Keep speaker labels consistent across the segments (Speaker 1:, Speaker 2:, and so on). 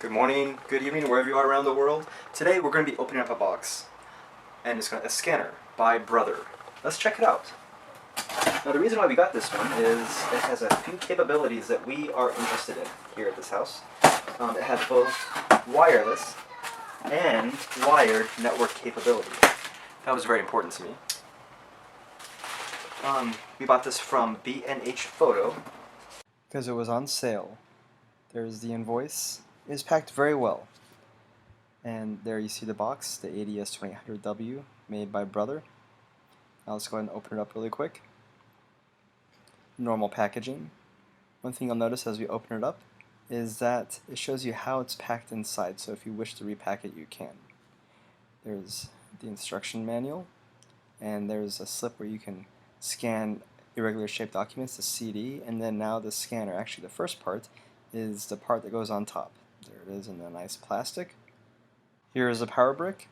Speaker 1: Good morning, good evening, wherever you are around the world. Today we're going to be opening up a box, and it's a scanner by Brother. Let's check it out. Now the reason why we got this one is it has a few capabilities that we are interested in here at this house. It has both wireless and wired network capability. That was very important to me. We bought this from B&H Photo because it was on sale. There's the invoice. It is packed very well. And there you see the box, the ADS2800W, made by Brother. Now let's go ahead and open it up really quick. Normal packaging. One thing you'll notice as we open it up is that it shows you how it's packed inside, so if you wish to repack it, you can. There's the instruction manual, and there's a slip where you can scan irregular shaped documents, the CD, and then now the scanner. Actually, the first part is the part that goes on top. There it is in the nice plastic. Here is the power brick,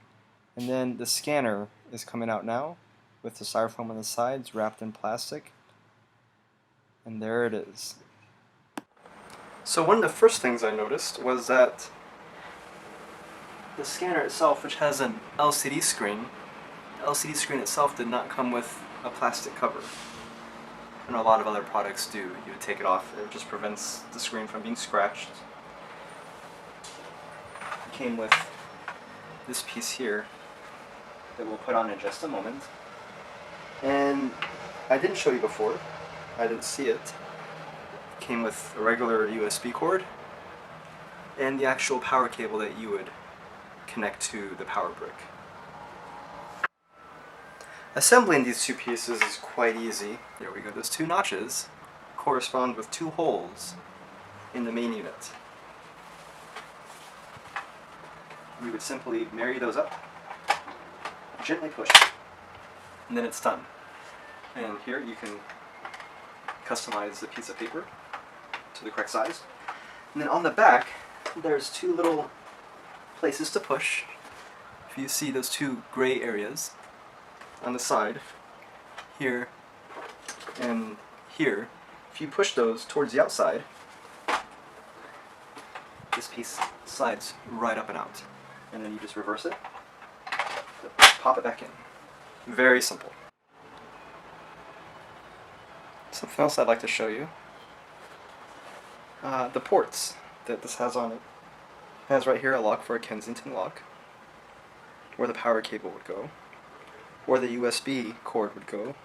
Speaker 1: and then the scanner is coming out now with the styrofoam on the sides wrapped in plastic, and there it is. So one of the first things I noticed was that the scanner itself, which has an LCD screen, the LCD screen itself did not come with a plastic cover. And a lot of other products do. You would take it off, it just prevents the screen from being scratched. It came with this piece here that we'll put on in just a moment. And I didn't show you before, I didn't see it. It came with a regular USB cord and the actual power cable that you would connect to the power brick. Assembling these two pieces is quite easy. There we go, those two notches correspond with two holes in the main unit. We would simply marry those up, gently push, and then it's done. And here you can customize the piece of paper to the correct size. And then on the back, there's two little places to push. If you see those two gray areas on the side, here and here, if you push those towards the outside, this piece slides right up and out. And then you just reverse it, pop it back in. Very simple. Something else I'd like to show you. The ports that this has on it. It has right here a lock for a Kensington lock, where the power cable would go, where the USB cord would go,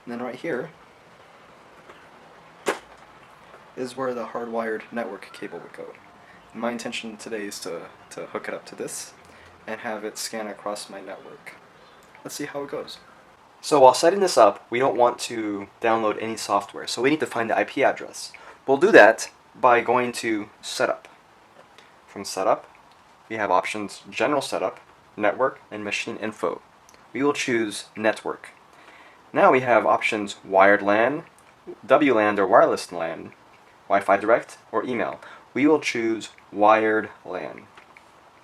Speaker 1: and then right here is where the hardwired network cable would go. And my intention today is to hook it up to this and have it scan across my network. Let's see how it goes. So while setting this up, we don't want to download any software, so we need to find the IP address. We'll do that by going to Setup. From Setup, we have options General Setup, Network, and Machine Info. We will choose Network. Now we have options Wired LAN, WLAN or Wireless LAN, Wi-Fi Direct, or Email. We will choose Wired LAN.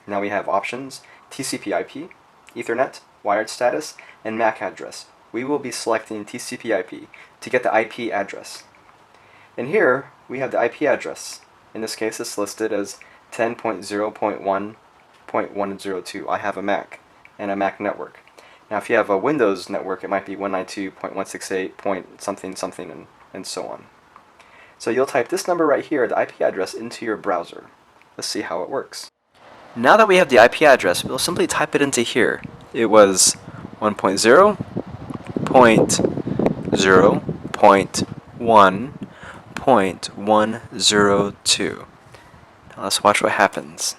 Speaker 1: Now we have options TCP/IP, Ethernet, Wired Status, and MAC address. We will be selecting TCP/IP to get the IP address. And here we have the IP address. In this case it's listed as 10.0.1.102. I have a Mac and a Mac network. Now if you have a Windows network, it might be 192.168. And so on. So you'll type this number right here, the IP address, into your browser. Let's see how it works. Now that we have the IP address, we'll simply type it into here. It was 1.0.1.102. Now let's watch what happens.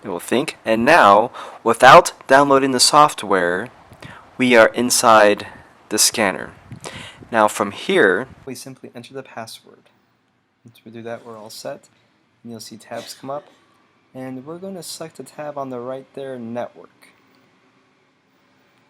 Speaker 1: It will think, and now, without downloading the software, we are inside the scanner. Now from here, we simply enter the password. Once we do that, we're all set. And you'll see tabs come up. And we're going to select the tab on the right there, Network.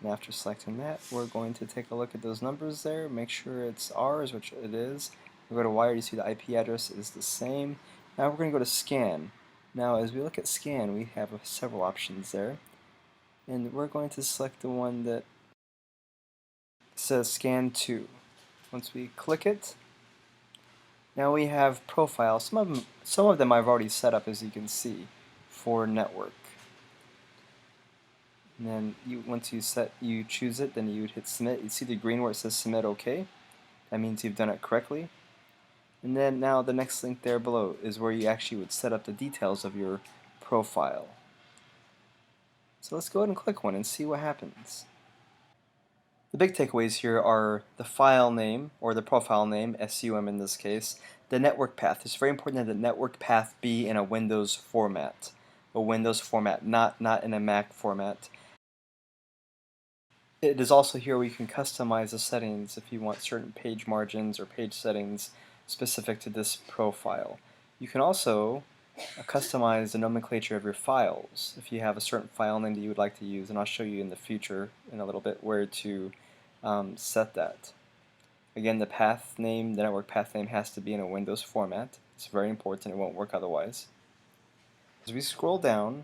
Speaker 1: And after selecting that, we're going to take a look at those numbers there, make sure it's ours, which it is. We go to Wired, you see the IP address is the same. Now we're going to go to Scan. Now as we look at Scan, we have several options there. And we're going to select the one that says Scan to. Once we click it, Now we have profiles. Some of them I've already set up, as you can see, for network. And then once you choose it, then you would hit submit. You see the green where it says submit OK. That means you've done it correctly. And then now the next link there below is where you actually would set up the details of your profile. So let's go ahead and click one and see what happens. The big takeaways here are the file name, or the profile name, SUM in this case, the network path. It's very important that the network path be in a Windows format. A Windows format, not in a Mac format. It is also here where you can customize the settings if you want certain page margins or page settings specific to this profile. You can also customize the nomenclature of your files if you have a certain file name that you would like to use, and I'll show you in the future in a little bit where to set that. Again, the path name, the network path name, has to be in a Windows format. It's very important, it won't work otherwise. As we scroll down,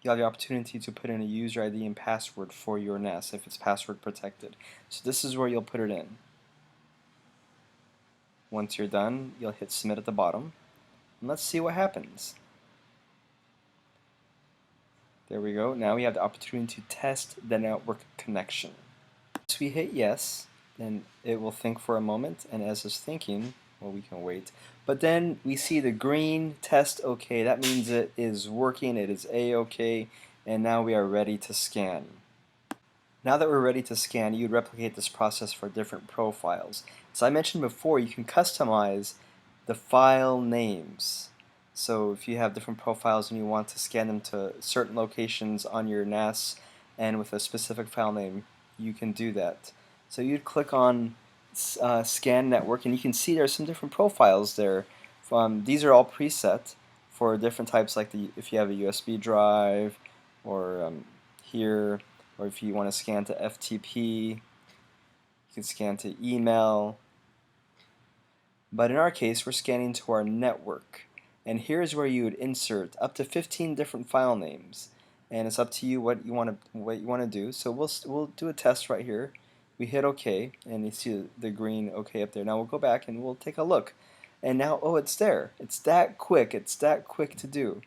Speaker 1: you have the opportunity to put in a user ID and password for your NAS if it's password protected. So this is where you'll put it in. Once you're done, you'll hit submit at the bottom. And let's see what happens. There we go. Now we have the opportunity to test the network connection. Once we hit yes, then it will think for a moment, and as it's thinking, well, we can wait. But then we see the green test OK. That means it is working, it is A-OK, and now we are ready to scan. Now that we're ready to scan, you'd replicate this process for different profiles. As I mentioned before, you can customize the file names. So if you have different profiles and you want to scan them to certain locations on your NAS and with a specific file name, you can do that. So you'd click on Scan Network, and you can see there's some different profiles there. These are all preset for different types, like if you have a USB drive, or here, or if you want to scan to FTP, you can scan to email. But in our case, we're scanning to our network. And here's where you would insert up to 15 different file names. And it's up to you what you want to do. So we'll do a test right here. We hit OK, and you see the green OK up there. Now we'll go back and we'll take a look. And now, oh, it's there. It's that quick. It's that quick to do.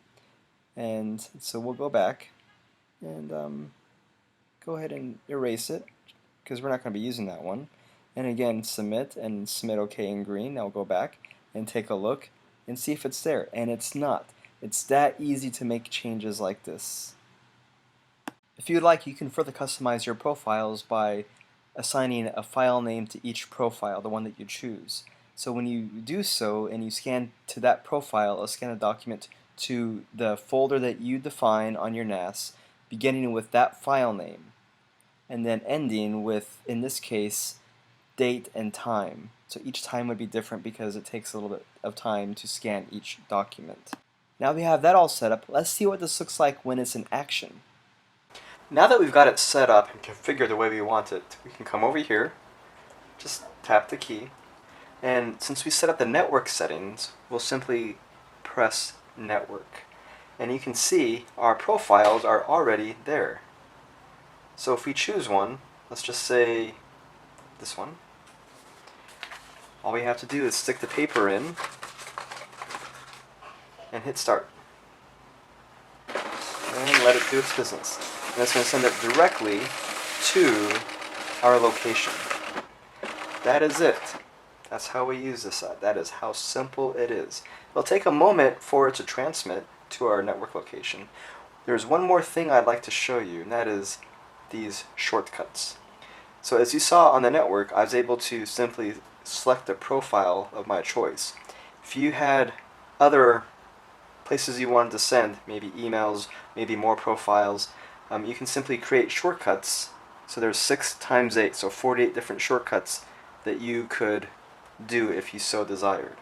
Speaker 1: And so we'll go back and go ahead and erase it, because we're not going to be using that one. And again, submit OK in green. Now we'll go back and take a look and see if it's there. And it's not. It's that easy to make changes like this. If you'd like, you can further customize your profiles by assigning a file name to each profile, the one that you choose. So when you do so and you scan to that profile, it'll scan a document to the folder that you define on your NAS, beginning with that file name, and then ending with, in this case, date and time. So each time would be different because it takes a little bit of time to scan each document. Now we have that all set up, let's see what this looks like when it's in action. Now that we've got it set up and configured the way we want it, we can come over here, just tap the key, and since we set up the network settings, we'll simply press network. And you can see our profiles are already there. So if we choose one, let's just say this one, all we have to do is stick the paper in and hit start. And let it do its business. And it's going to send it directly to our location. That is it. That's how we use this. That is how simple it is. It'll take a moment for it to transmit to our network location. There's one more thing I'd like to show you, and that is these shortcuts. So as you saw on the network, I was able to simply select the profile of my choice. If you had other places you wanted to send, maybe emails, maybe more profiles, you can simply create shortcuts. So there's 6 times 8, so 48 different shortcuts that you could do if you so desired.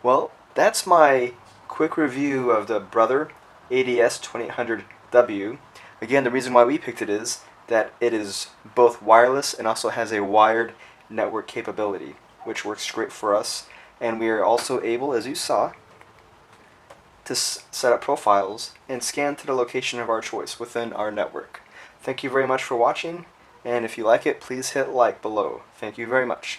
Speaker 1: Well, that's my quick review of the Brother ADS 2800W. Again, the reason why we picked it is that it is both wireless and also has a wired network capability, which works great for us. And we are also able, as you saw, to set up profiles and scan to the location of our choice within our network. Thank you very much for watching, and if you like it, please hit like below. Thank you very much.